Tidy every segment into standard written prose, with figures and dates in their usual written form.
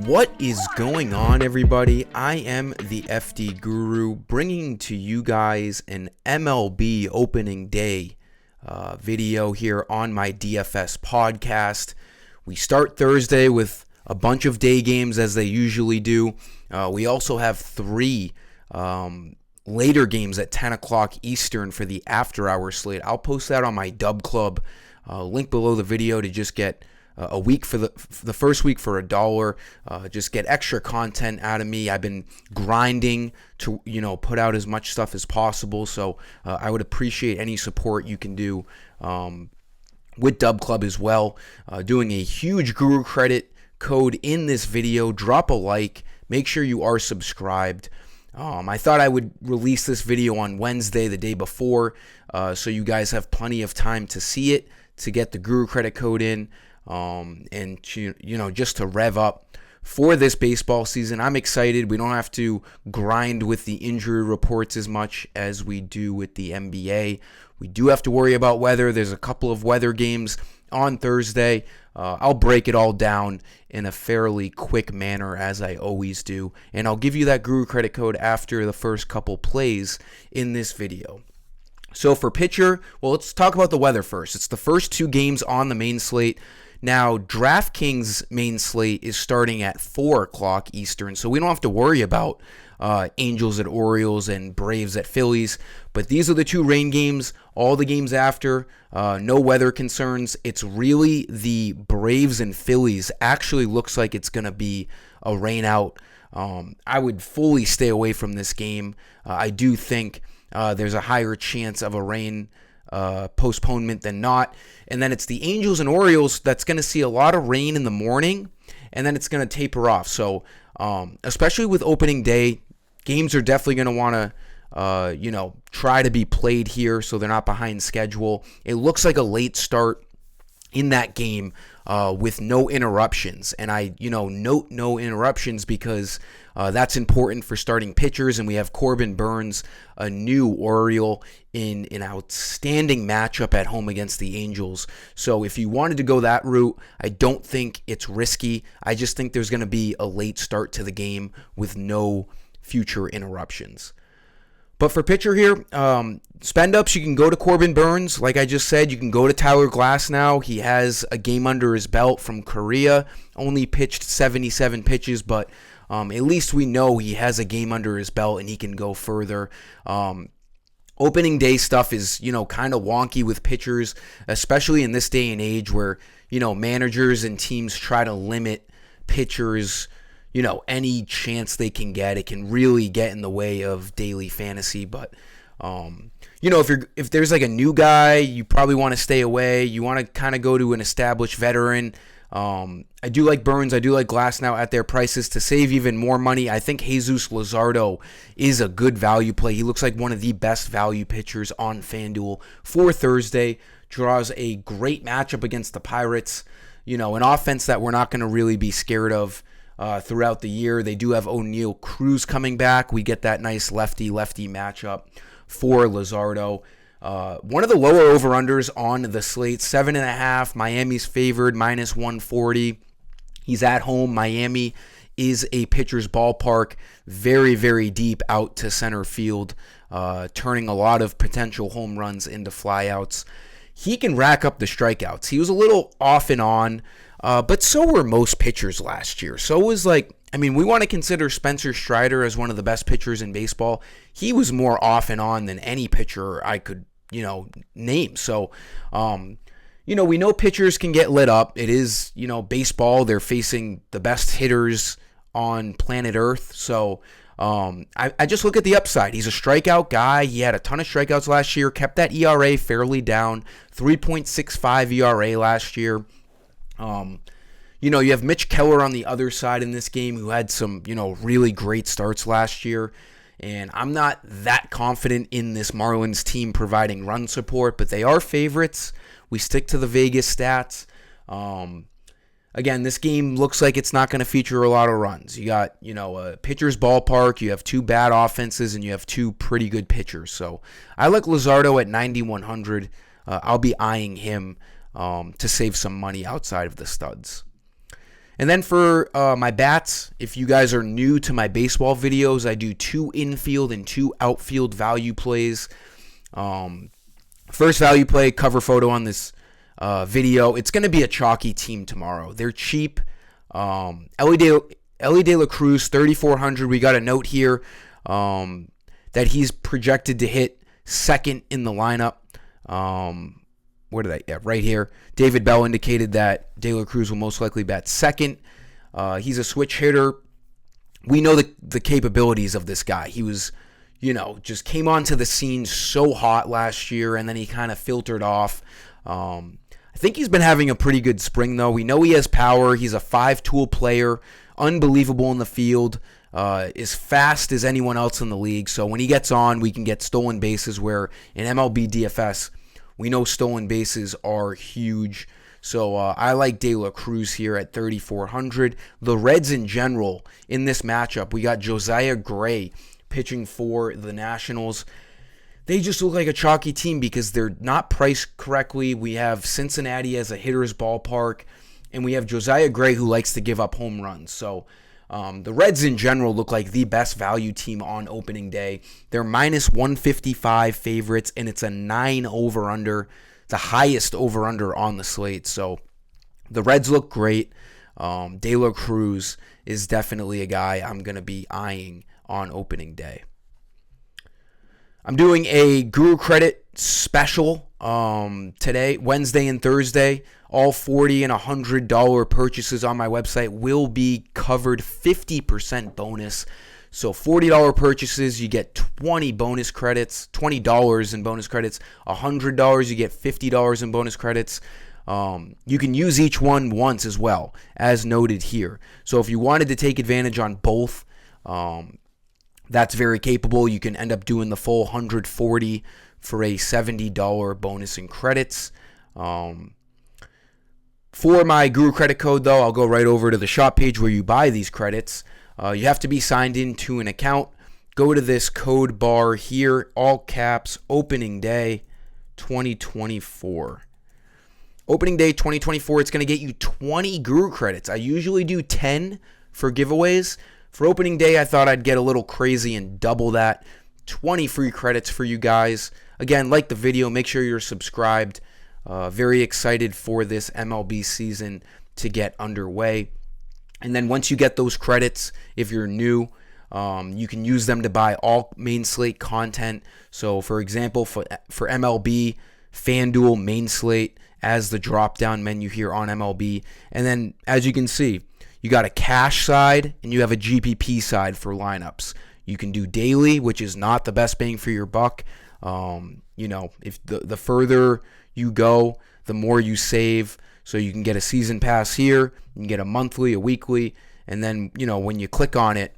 What is going on, everybody? I am the FD Guru, bringing to you guys an MLB opening day video here on my DFS podcast. We start Thursday with a bunch of day games as they usually do. We also have three later games at 10 o'clock Eastern for the after-hour slate. I'll post that on my Dub Club. Link below the video to just get a week for the first week for $1. Just get extra content out of me. I've been grinding to put out as much stuff as possible, so I would appreciate any support you can do with Dub Club as well. Doing a huge Guru credit code in this video. Drop a like. Make sure you are subscribed. I thought I would release this video on Wednesday, the day before, so you guys have plenty of time to see it, to get the Guru credit code in, and just to rev up for this baseball season. I'm excited. We don't have to grind with the injury reports as much as we do with the NBA. We do have to worry about weather. There's a couple of weather games on Thursday. I'll break it all down in a fairly quick manner, as I always do, and I'll give you that Guru credit code after the first couple plays in this video. So for pitcher, well, let's talk about the weather first. It's the first two games on the main slate. Now, DraftKings main slate is starting at 4 o'clock Eastern, so we don't have to worry about Angels at Orioles and Braves at Phillies. But these are the two rain games. All the games after, no weather concerns. It's really the Braves and Phillies. Actually looks like it's going to be a rain out. I would fully stay away from this game. I do think there's a higher chance of a rain postponement than not. And then it's the Angels and Orioles that's going to see a lot of rain in the morning, and then it's going to taper off. So especially with opening day, games are definitely going to want to try to be played here so they're not behind schedule. It looks like a late start in that game with no interruptions. And I note no interruptions because that's important for starting pitchers. And we have Corbin Burnes, a new Oriole, in an outstanding matchup at home against the Angels. So if you wanted to go that route, I don't think it's risky. I just think there's going to be a late start to the game with no future interruptions. But for pitcher here, spend ups, you can go to Corbin Burnes. Like I just said, you can go to Tyler Glasnow. He has a game under his belt from Korea. Only pitched 77 pitches, but at least we know he has a game under his belt and he can go further. Opening day stuff is, kind of wonky with pitchers, especially in this day and age where, managers and teams try to limit pitchers, any chance they can get. It can really get in the way of daily fantasy. But, if there's like a new guy, you probably want to stay away. You want to kind of go to an established veteran. I do like Burnes. I do like Glasnow at their prices. To save even more money, I think Jesus Luzardo is a good value play. He looks like one of the best value pitchers on FanDuel for Thursday. Draws a great matchup against the Pirates. An offense that we're not going to really be scared of throughout the year. They do have O'Neal Cruz coming back. We get that nice lefty-lefty matchup for Luzardo. One of the lower over-unders on the slate, 7.5. Miami's favored, minus 140. He's at home. Miami is a pitcher's ballpark, very, very deep out to center field, turning a lot of potential home runs into flyouts. He can rack up the strikeouts. He was a little off and on, but so were most pitchers last year. So it was we want to consider Spencer Strider as one of the best pitchers in baseball. He was more off and on than any pitcher I could name. So, we know pitchers can get lit up. It is, baseball. They're facing the best hitters on planet Earth. So, I just look at the upside. He's a strikeout guy. He had a ton of strikeouts last year, kept that ERA fairly down, 3.65 ERA last year. You have Mitch Keller on the other side in this game who had some, really great starts last year. And I'm not that confident in this Marlins team providing run support, but they are favorites. We stick to the Vegas stats. Again, this game looks like it's not going to feature a lot of runs. You got, a pitcher's ballpark. You have two bad offenses, and you have two pretty good pitchers. So I like Luzardo at 9,100. I'll be eyeing him to save some money outside of the studs. And then for my bats, if you guys are new to my baseball videos, I do 2 infield and 2 outfield value plays. First value play, cover photo on this video. It's going to be a chalky team tomorrow. They're cheap. Ellie De La Cruz, 3,400. We got a note here that he's projected to hit second in the lineup. Right here. David Bell indicated that De La Cruz will most likely bat second. He's a switch hitter. We know the capabilities of this guy. He was, just came onto the scene so hot last year, and then he kind of filtered off. I think he's been having a pretty good spring, though. We know he has power. He's a 5-tool player, unbelievable in the field, as fast as anyone else in the league. So when he gets on, we can get stolen bases, where in MLB DFS, we know stolen bases are huge. So I like De La Cruz here at 3,400. The Reds in general, in this matchup, we got Josiah Gray pitching for the Nationals. They just look like a chalky team because they're not priced correctly. We have Cincinnati as a hitter's ballpark, and we have Josiah Gray, who likes to give up home runs. So the Reds in general look like the best value team on opening day. They're minus 155 favorites, and it's a 9 over-under, the highest over-under on the slate. So the Reds look great. De La Cruz is definitely a guy I'm going to be eyeing on opening day. I'm doing a Guru Credit special today, Wednesday and Thursday. All $40 and $100 purchases on my website will be covered 50% bonus. So $40 purchases, you get 20 bonus credits, $20 in bonus credits. $100, you get $50 in bonus credits. You can use each one once as well, as noted here. So if you wanted to take advantage on both, that's very capable. You can end up doing the full $140 for a $70 bonus in credits. For my Guru credit code, though, I'll go right over to the shop page where you buy these credits. You have to be signed into an account. Go to this code bar here, all caps, opening day 2024. Opening day 2024, it's going to get you 20 Guru credits. I usually do 10 for giveaways. For opening day, I thought I'd get a little crazy and double that. 20 free credits for you guys. Again, like the video, make sure you're subscribed. Very excited for this MLB season to get underway. And then once you get those credits, if you're new, you can use them to buy all main slate content. So, for example, for MLB, FanDuel main slate as the drop-down menu here on MLB. And then, as you can see, you got a cash side and you have a GPP side for lineups. You can do daily, which is not the best bang for your buck. If the further you go, the more you save. So you can get a season pass here, you can get a monthly, a weekly, and then, when you click on it,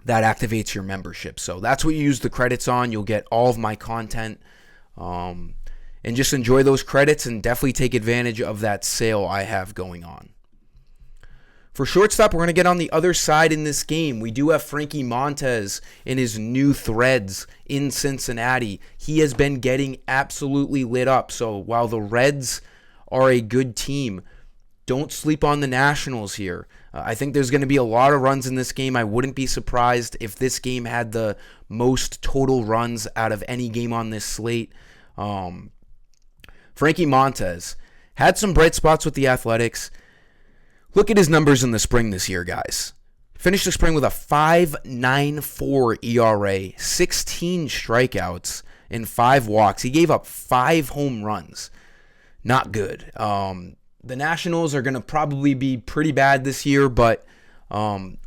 that activates your membership. So that's what you use the credits on. You'll get all of my content, and just enjoy those credits and definitely take advantage of that sale I have going on. For shortstop, we're going to get on the other side in this game. We do have Frankie Montes in his new threads in Cincinnati. He has been getting absolutely lit up. So while the Reds are a good team, don't sleep on the Nationals here. I think there's going to be a lot of runs in this game. I wouldn't be surprised if this game had the most total runs out of any game on this slate. Frankie Montes had some bright spots with the Athletics. Look at his numbers in the spring this year, guys. Finished the spring with a 5.94 ERA, 16 strikeouts, and 5 walks. He gave up 5 home runs. Not good. The Nationals are going to probably be pretty bad this year, but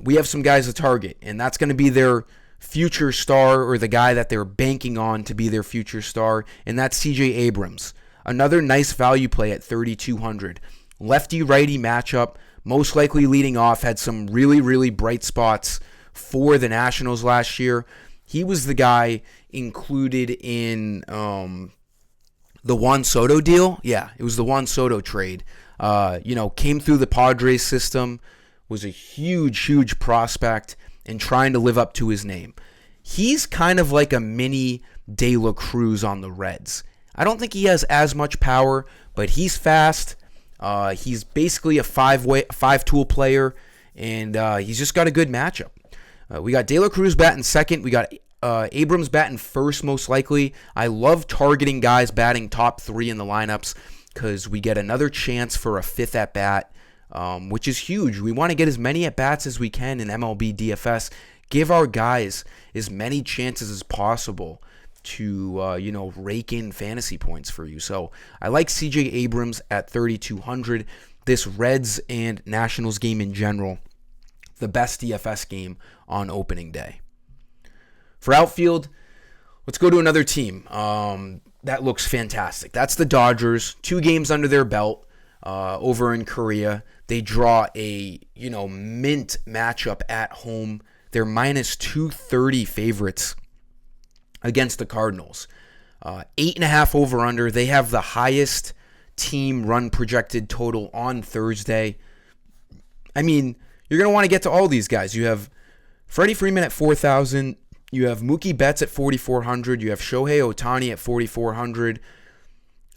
we have some guys to target, and that's going to be their future star, or the guy that they're banking on to be their future star, and that's CJ Abrams. Another nice value play at 3,200. Lefty-righty matchup. Most likely leading off, had some really, really bright spots for the Nationals last year. He was the guy included in the Juan Soto deal. Yeah, it was the Juan Soto trade. Came through the Padres system, was a huge, huge prospect, and trying to live up to his name. He's kind of like a mini De La Cruz on the Reds. I don't think he has as much power, but he's fast. He's basically a five-tool player, and he's just got a good matchup. We got De La Cruz batting second. We got Abrams batting first, most likely. I love targeting guys batting top 3 in the lineups because we get another chance for a 5th at-bat, which is huge. We want to get as many at-bats as we can in MLB DFS. Give our guys as many chances as possible to, rake in fantasy points for you. So I like CJ Abrams at 3,200. This Reds and Nationals game in general, the best DFS game on opening day. For outfield, let's go to another team that looks fantastic. That's the Dodgers. 2 games under their belt over in Korea. They draw a, mint matchup at home. They're minus 230 favorites against the Cardinals. 8.5 over under. They have the highest team run projected total on Thursday. I mean, you're going to want to get to all these guys. You have Freddie Freeman at 4,000. You have Mookie Betts at 4,400. You have Shohei Ohtani at 4,400.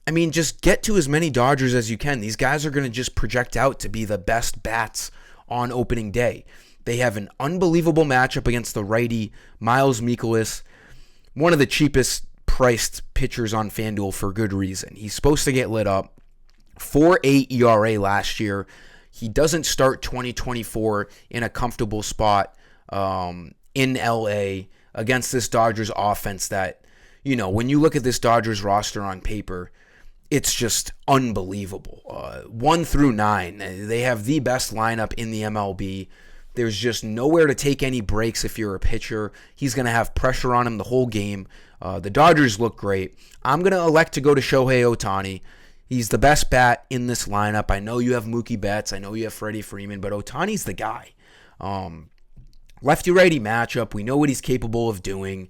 I mean, just get to as many Dodgers as you can. These guys are going to just project out to be the best bats on opening day. They have an unbelievable matchup against the righty Miles Mikolas, one of the cheapest priced pitchers on FanDuel for good reason. He's supposed to get lit up. 4.8 ERA last year. He doesn't start 2024 in a comfortable spot in LA against this Dodgers offense that, when you look at this Dodgers roster on paper, it's just unbelievable. 1 through 9, they have the best lineup in the MLB. There's just nowhere to take any breaks if you're a pitcher. He's going to have pressure on him the whole game. The Dodgers look great. I'm going to elect to go to Shohei Ohtani. He's the best bat in this lineup. I know you have Mookie Betts. I know you have Freddie Freeman, but Ohtani's the guy. Lefty-righty matchup. We know what he's capable of doing.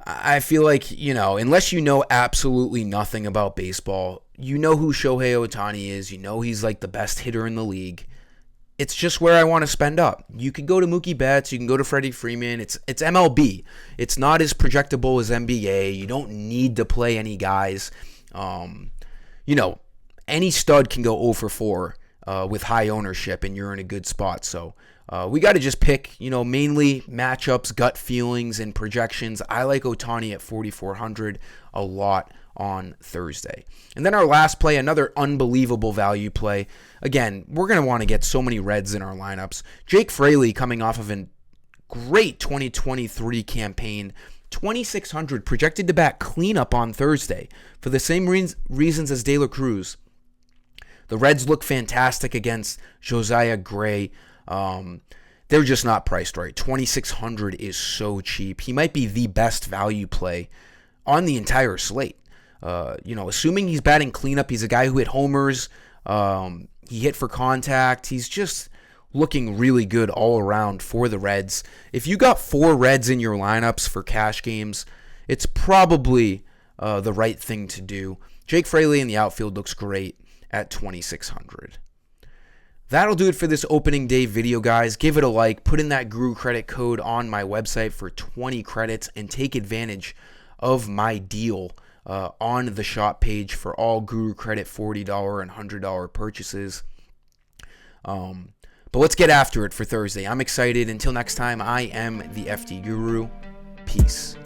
I feel like, unless you know absolutely nothing about baseball, you know who Shohei Ohtani is. You know he's like the best hitter in the league. It's just where I want to spend up. You can go to Mookie Betts. You can go to Freddie Freeman. It's MLB. It's not as projectable as NBA. You don't need to play any guys. Any stud can go 0 for 4 with high ownership, and you're in a good spot. So we got to just pick, mainly matchups, gut feelings, and projections. I like Ohtani at 4,400 a lot on Thursday. And then our last play, another unbelievable value play. Again, we're going to want to get so many Reds in our lineups. Jake Fraley coming off of a great 2023 campaign. 2,600 projected to bat cleanup on Thursday for the same reasons as De La Cruz. The Reds look fantastic against Josiah Gray. They're just not priced right. 2,600 is so cheap. He might be the best value play on the entire slate. Assuming he's batting cleanup, he's a guy who hit homers. He hit for contact. He's just looking really good all around for the Reds. If you got 4 Reds in your lineups for cash games, it's probably the right thing to do. Jake Fraley in the outfield looks great at 2,600. That'll do it for this opening day video, guys. Give it a like. Put in that Guru credit code on my website for 20 credits and take advantage of my deal on the shop page for all Guru credit $40 and $100 purchases. But let's get after it for Thursday. I'm excited. Until next time, I am the FD Guru. Peace.